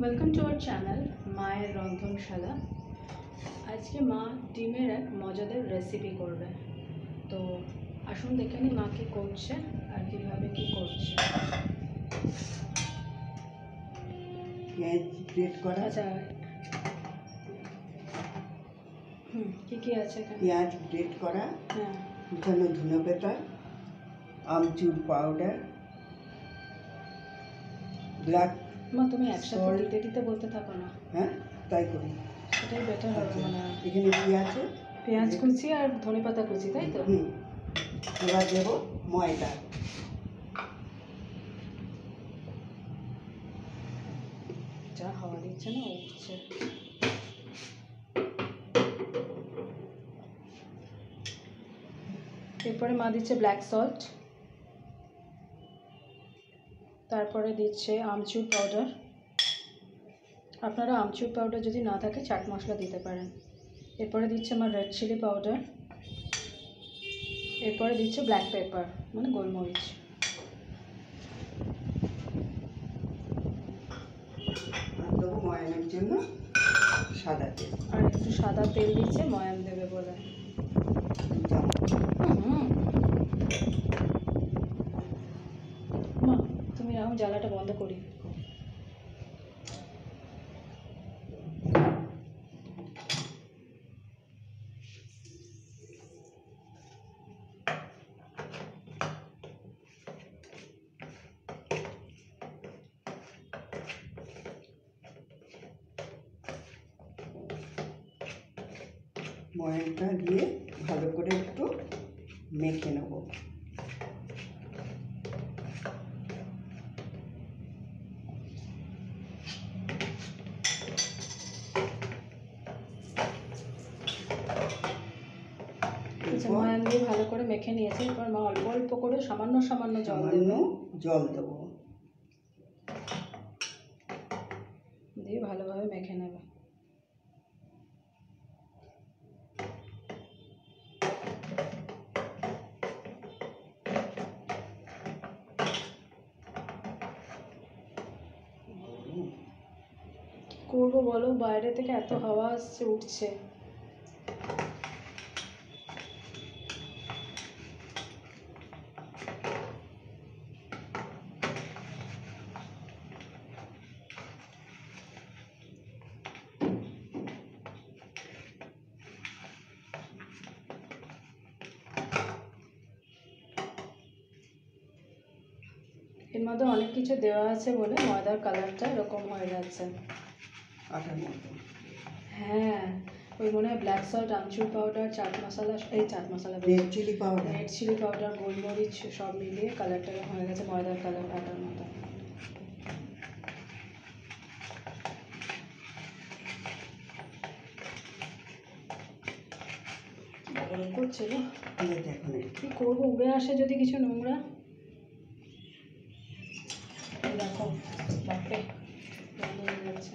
Welcome to our channel মায়ের রন্ধনশালা। আজকে মা ডিমের এক মজাদার রেসিপি করবে, তো আসুন দেখে নিই মা কী করছে আর কীভাবে কী করছে। পেঁয়াজ গ্রেট করা, আচ্ছা, কী কী আছে এখানে? পেঁয়াজ গ্রেট করা, হ্যাঁ, কুচানো ধনে পাতা, আমচুর পাউডার, ব্ল্যাক মা তুমি একসাথে সল্ট। দিতে দিতে বলতে থাকো না, হ্যাঁ তাই করি। সেটাই বেটার হবে আচ্ছা, মনে হয়। এখানে কি আছে? পেঁয়াজ কুচি আর ধনে পাতা কুচি, তাই তো? এবার দেবো ময়দা। যা হাওয়া দিচ্ছে না, উঠছে। এরপরে মা দিচ্ছে ব্ল্যাক সল্ট, তারপরে দিচ্ছে আমচুর পাউডার। আপনারা আমচুর পাউডার যদি না থাকে চাট মশলা দিতে পারেন। এরপরে দিচ্ছে আমার রেড চিলি পাউডার। এরপরে দিচ্ছে ব্ল্যাক পেপার মানে গোলমরিচ। আর দেবো ময়ামের জন্য সাদা তেল। আর একটু সাদা তেল দিচ্ছে ময়াম দেবে বলে। মা তুমি আমি জ্বালাটা বন্ধ করি। ময়ামটা দিয়ে ভালো করে একটু মেখে নেব। ময়াম দিয়ে ভালো করে মেখে নিয়েছে। এবার মা অল্প অল্প করে সামান্য সামান্য জল দেবো, দিয়ে ভালোভাবে মেখে নেবে। করবো বলো, বাইরে থেকে এত হাওয়া আসছে, উঠছে। এর মধ্যে অনেক কিছু দেওয়া আছে বলে ময়দার কালারটা এরকম হয়ে যাচ্ছে। হ্যাঁ, ওই মনে হয় ব্ল্যাক সল্ট, আমচুর powder, chaat masala, red chilli powder, গোলমরিচ সব মিলিয়ে কালারটা হয়ে গেছে ময়দার কালার আটার মতো। করছে গো, কি করবো, উড়ে আসে যদি কিছু নোংরা। দেখো বাপরে, বন্ধ হয়ে যাচ্ছে।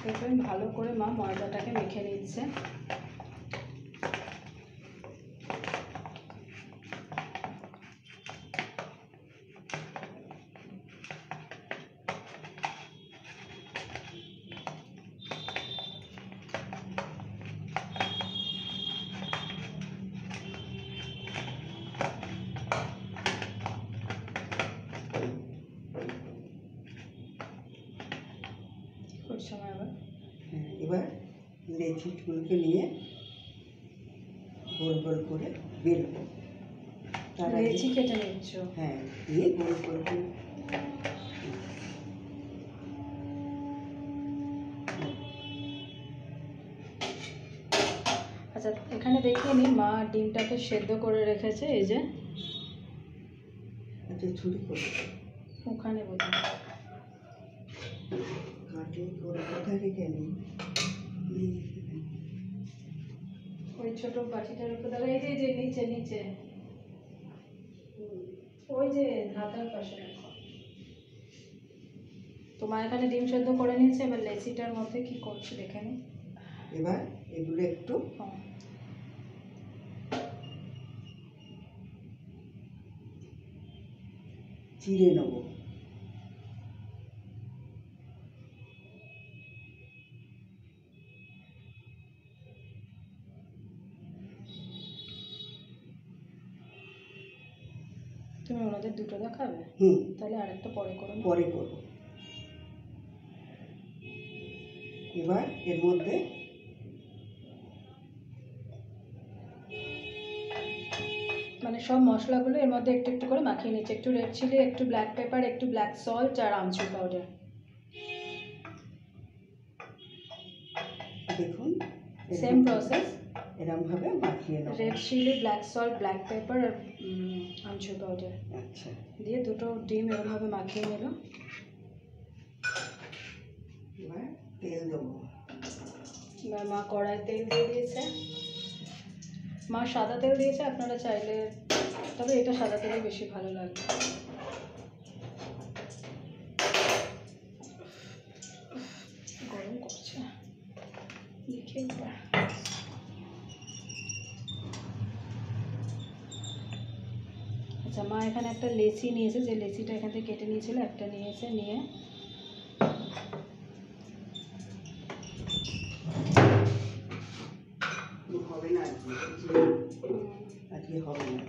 এরপর ভালো করে মা ময়দাটাকে মেখে নিচ্ছে। সময় এবার লেচিগুলোকে নিয়ে গোল গোল করে বেলবো। লেচি কেটে নিচ্ছ? হ্যাঁ, দিয়ে গোল গোল করে। আচ্ছা, এখানে দেখিয়ে নিই মা ডিমটাকে সেদ্ধ করে রেখেছে। এই যে আচ্ছা, ছুরি করে ওখানে বোধ কাটে করে কোথায় রেখে নিই। ওই ছোট বাটিটার উপর দাঁড়া, এই যে নিচে নিচে ওই যে হাতার পাশে রাখো। তো মা এখানে ডিম সেদ্ধ করে নিয়েছে। এবার লেচিটার মধ্যে কি করছে দেখে নি। এবার এগুলো একটু চিড়ে নেব। তুমি ওনাদের দুটো দেখাবে? তাহলে আরেকটা পরে করো। পরে করব। এবার এর মধ্যে মানে সব মশলাগুলো এর মধ্যে একটু একটু করে মাখিয়ে নিচ্ছে। একটু রেড চিলি, একটু ব্ল্যাক পেপার, একটু ব্ল্যাক সল্ট আর আমচুর পাউডার। দেখুন সেম প্রসেস, এরকমভাবে মাখিয়ে নেব। Red chilli, black salt, black pepper আর আমচুর পাউডার আচ্ছা, দিয়ে দুটো ডিম এরকমভাবে মাখিয়ে নিল। এবার তেল দেবো। এবার মা কড়াই তেল দিয়ে দিয়েছে। মা সাদা তেল দিয়েছে, আপনারা চাইলে, তবে এটা সাদা তেলে বেশি ভালো লাগবে। গরম করছে দেখে। আচ্ছা, মা এখানে একটা লেচি নিয়েছে, যে লেচিটা এখান থেকে কেটে নিয়েছিল, একটা নিয়েছে, নিয়ে হবে না আজকে হবে না।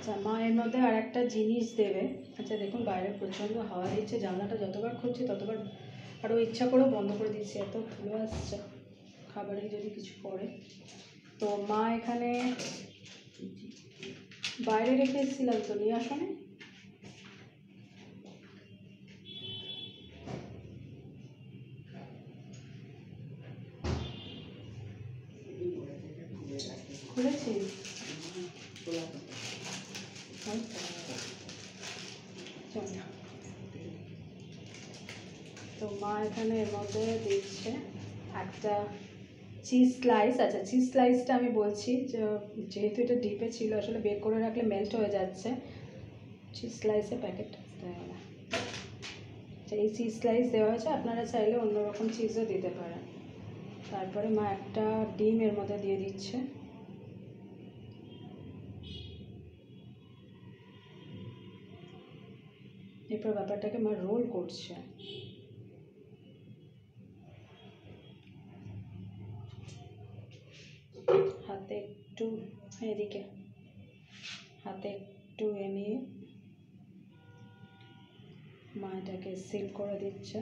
আচ্ছা, মা এর মধ্যে আর একটা জিনিস দেবে। আচ্ছা দেখুন, বাইরে প্রচণ্ড হাওয়া দিচ্ছে, জানলাটা যতবার খুলছি ততবার আরও ইচ্ছা করে বন্ধ করে দিচ্ছি, এত ধুলো আসছে খাবারে যদি কিছু পড়ে। তো মা এখানে বাইরে রেখে এসেছিলাম, তো নিয়ে আসনে। খুলেছি তো মা এখানে এর মধ্যে দিচ্ছে একটা চিজ স্লাইস। আচ্ছা, চিজ স্লাইসটা আমি বলছি, যেহেতু এটা ডিপে ছিল, আসলে বের করে রাখলে মেল্ট হয়ে যাচ্ছে। চিজ স্লাইসের প্যাকেট দেওয়া না, এই চিজ স্লাইস দেওয়া হয়েছে, আপনারা চাইলে অন্যরকম চিজও দিতে পারেন। তারপরে মা একটা ডিম এর মধ্যে দিয়ে দিচ্ছে। এরপর ব্যাপারটাকে মা রোল করছে। হাতে একটু এদিকে হাতে একটু নিয়ে মা এটাকে সিল করে দিচ্ছে।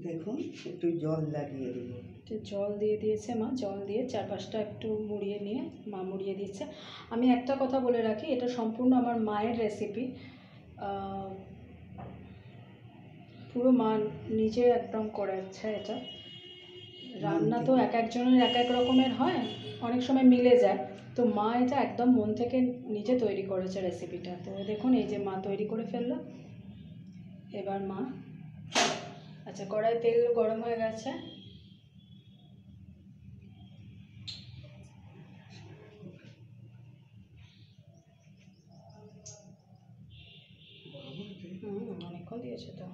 দেখুন একটু জল লাগিয়ে দেবো। জল দিয়ে দিয়েছে মা, জল দিয়ে চারপাশটা একটু মুড়িয়ে নিয়ে মা মুড়িয়ে দিচ্ছে। আমি একটা কথা বলে রাখি, এটা সম্পূর্ণ আমার মায়ের রেসিপি, পুরো মা নিজে একদম করেছে এটা। রান্না তো এক একজনের এক এক রকমের হয়, অনেক সময় মিলে যায়, তো মা এটা একদম মন থেকে নিজে তৈরি করেছে রেসিপিটা। তো দেখুন, এই যে মা তৈরি করে ফেললো। এবার মা, আচ্ছা কড়াই তেল গরম হয়ে গেছে, অনেকক্ষণ দিয়েছে তো।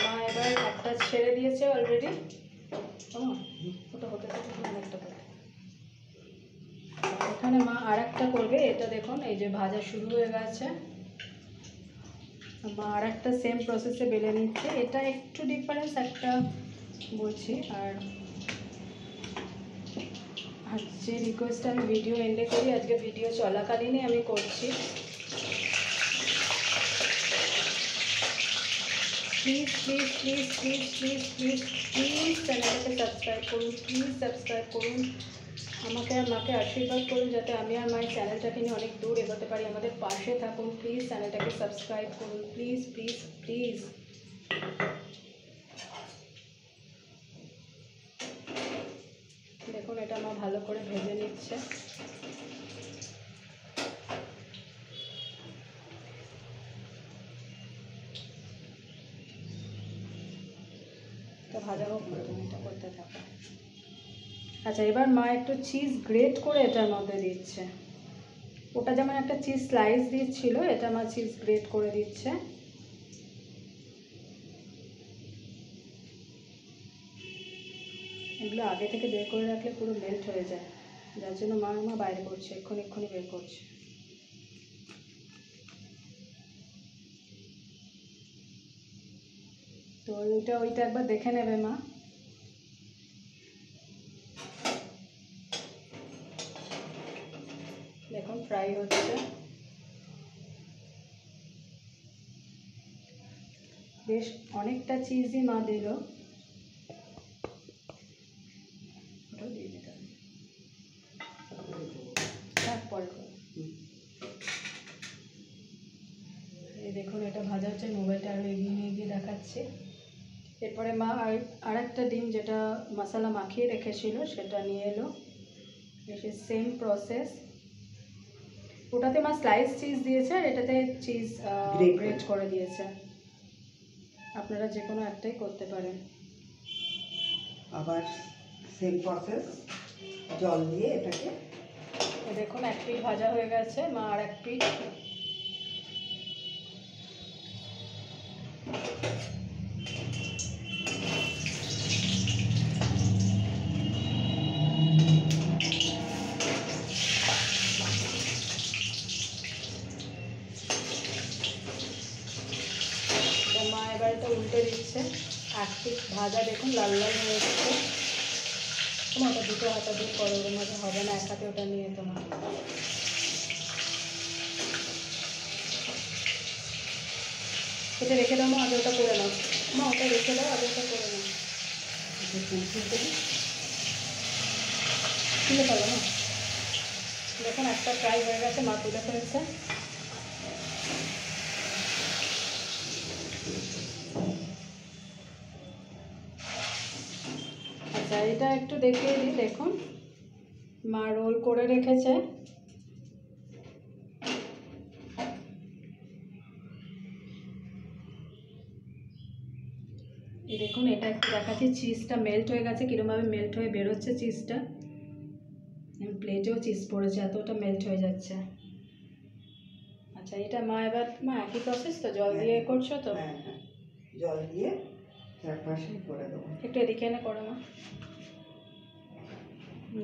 মা এবার একটা ছেড়ে দিয়েছে অলরেডি, ওটা হতে অনেকটা করে। এখানে মা আর একটা করবে, এটা দেখুন এই যে ভাজা শুরু হয়ে গেছে। মা আর একটা সেম প্রসেসে বেলে নিচ্ছে। এটা একটু ডিফারেন্স একটা বলছি, আর যে রিকোয়েস্টটা আমি ভিডিও এন্ডে করি, আজকে ভিডিও চলাকালীনই আমি করছি। Please please please please please please please চ্যানেলটাকে সাবস্ক্রাইব করুন, প্লিজ সাবস্ক্রাইব করুন। আমাকে আর মাকে আশীর্বাদ করুন যাতে আমি আর মায়ের চ্যানেলটাকে নিয়ে অনেক দূর এগোতে পারি। আমাদের পাশে থাকুন প্লিজ, চ্যানেলটাকে সাবস্ক্রাইব করুন প্লিজ প্লিজ প্লিজ। দেখুন এটা মা ভালো করে ভেজে নিচ্ছে। তো ভাজা হোক, তুমি এটা করতে থাকো। আচ্ছা, এবার মা একটু চিজ গ্রেট করে এটার মধ্যে দিচ্ছে। ওটা যেমন একটা চিজ স্লাইস দিচ্ছিল, এটা মা চিজ গ্রেট করে দিচ্ছে। এগুলো আগে থেকে বের করে রাখলে পুরো মেল্ট হয়ে যায়, যার জন্য মা বাইরে করছে, এক্ষুনি বের করছে। তো ওইটা একবার দেখে নেবে মা। দেখুন ফ্রাই হচ্ছে, বেশ অনেকটা চিজই মা দিল। ওটাও দিয়ে দিতে হবে, তারপরে এই দেখুন এটা ভাজা হচ্ছে, মোবাইলটা আরও এগিয়ে নিয়ে গিয়ে দেখাচ্ছে। এরপরে মা আর একটা ডিম যেটা মশলা মাখিয়ে রেখেছিল সেটা নিয়ে এলো। সেম প্রসেস, ওটাতে মা স্লাইস চিজ দিয়েছে আর এটাতে চিজ গ্রেট করে দিয়েছে। আপনারা যে কোনো একটাই করতে পারেন। আবার সেম প্রসেস, জল দিয়ে এটাকে। দেখুন এক পিঠ ভাজা হয়ে গেছে, মা আর এক পিঠ। মা এবার এটা উল্টে দিচ্ছে। এক পিঠ ভাজা দেখুন লাল লাল হয়ে এসেছে। তোমার ওটা দুটো হাতা দিয়ে করো, ওর মধ্যে হবে না এক হাতে ওটা নিয়ে তোমার। এটা রেখে দাও মা, আগে ওটা করে নাও। মা ওটা রেখে দাও, আগে ওটা করে নাও। তুলে ফেলো না। দেখুন একটা ফ্রাই হয়ে গেছে, মা তুলে ফেলেছে। আচ্ছা এটা একটু দেখিয়ে দিই। দেখুন মা রোল করে রেখেছে। এই দেখুন এটা একটু দেখাচ্ছি, চিজটা মেল্ট হয়ে গেছে, কীরকমভাবে মেল্ট হয়ে বেরোচ্ছে চিজটা। প্লেটেও চিজ পড়েছে, এতটা মেল্ট হয়ে যাচ্ছে। আচ্ছা এটা মা এবার একই প্রসেস তো, জল দিয়ে করছো তো? হ্যাঁ হ্যাঁ, জল দিয়ে চারপাশে করে দেবো। একটু এদিকে এনে করো মা।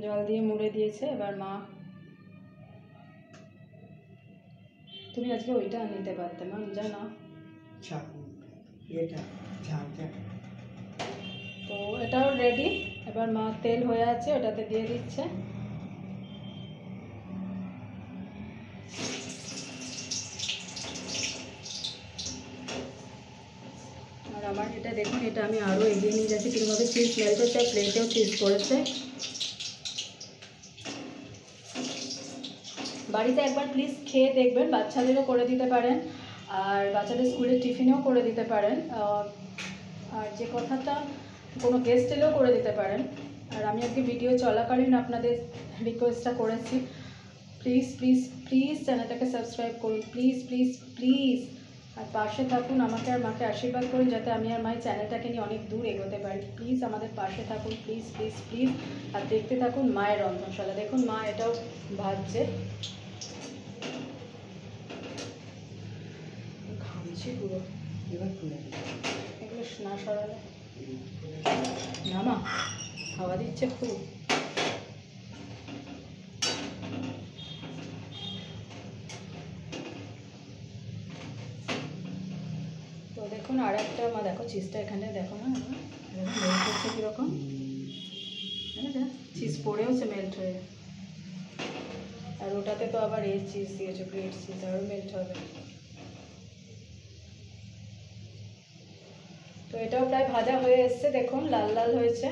জল দিয়ে মুড়ে দিয়েছে। এবার মা, তুমি আজকে ওইটা নিতে পারতে মা, জানো এটা ঝালটা। তো এটাও রেডি। এবার মা তেল হয়ে আছে, ওটাতে দিয়ে দিচ্ছে। আর আমার এটা দেখুন, এটা আমি আরও এগিয়ে নিয়ে যাচ্ছি, কীভাবে চিজ মেল্ট হচ্ছে, প্লেটেও চিজ পড়েছে। বাড়িতে একবার প্লিজ খেয়ে দেখবেন, বাচ্চাদেরও করে দিতে পারেন আর বাচ্চাদের স্কুলের টিফিনেও করে দিতে পারেন। আর যে কথাটা, কোনো গেস্ট এলেও করে দিতে পারেন। আর আমি আজকে ভিডিও চলাকালীন আপনাদের রিকোয়েস্টটা করেছি, প্লিজ প্লিজ প্লিজ চ্যানেলটাকে সাবস্ক্রাইব করুন প্লিজ প্লিজ প্লিজ। আর পাশে থাকুন, আমাকে আর মাকে আশীর্বাদ করুন যাতে আমি আর মায়ের চ্যানেলটাকে নিয়ে অনেক দূর এগোতে পারি। প্লিজ আমাদের পাশে থাকুন প্লিজ প্লিজ প্লিজ। আর দেখতে থাকুন মায়ের রন্ধনশালা। দেখুন মা এটাও ভাজছে। ঘামছি পুরো, এবার খুলে এগুলো না সরালে না মা, হাওয়া দিচ্ছে খুব। তো দেখুন আর একটা মা, দেখো চিজটা এখানে দেখো না, মেল্ট হচ্ছে কীরকম, চিজ পড়েওছে মেল্ট হয়ে। আর ওটাতে তো আবার এই চিজ দিয়েছে, গ্রেট চিজ, আরও মেল্ট হবে। তো এটাও প্রায় ভাজা হয়ে এসছে, দেখুন লাল লাল হয়েছে।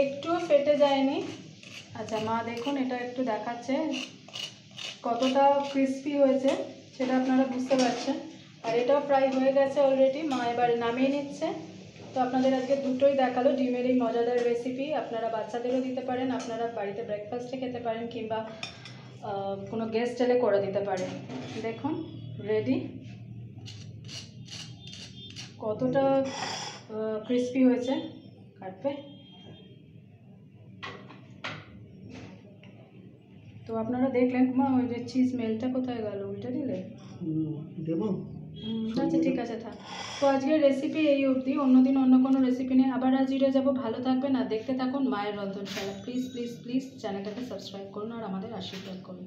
একটুও ফেটে যায়নি। আচ্ছা মা দেখুন, এটা একটু দেখাচ্ছে কতটা ক্রিস্পি হয়েছে সেটা আপনারা বুঝতে পারছেন। আর এটাও ফ্রাই হয়ে গেছে অলরেডি, মা এবারে নামিয়ে নিচ্ছে। তো আপনাদের আজকে দুটোই দেখালো ডিমের এই মজাদার রেসিপি। আপনারা বাচ্চাদেরও দিতে পারেন, আপনারা বাড়িতে ব্রেকফাস্টে খেতে পারেন, কিংবা কোনো গেস্ট এলে করে দিতে পারেন। দেখুন রেডি, কতটা ক্রিস্পি হয়েছে। কাটবে তো আপনারা দেখলেন। মা ওই যে চিজ মেলটা কোথায় গেল, উল্টে দিলে? দেবো। আচ্ছা ঠিক আছে থাক। তো আজকের রেসিপি এই অবধি, অন্যদিন অন্য কোনো রেসিপি নিয়ে আবার হাজির যাবো। ভালো থাকবেন আর দেখতে থাকুন মায়ের রন্ধনশালা। প্লিজ প্লিজ প্লিজ চ্যানেলটাকে সাবস্ক্রাইব করুন আর আমাদের আশীর্বাদ করুন।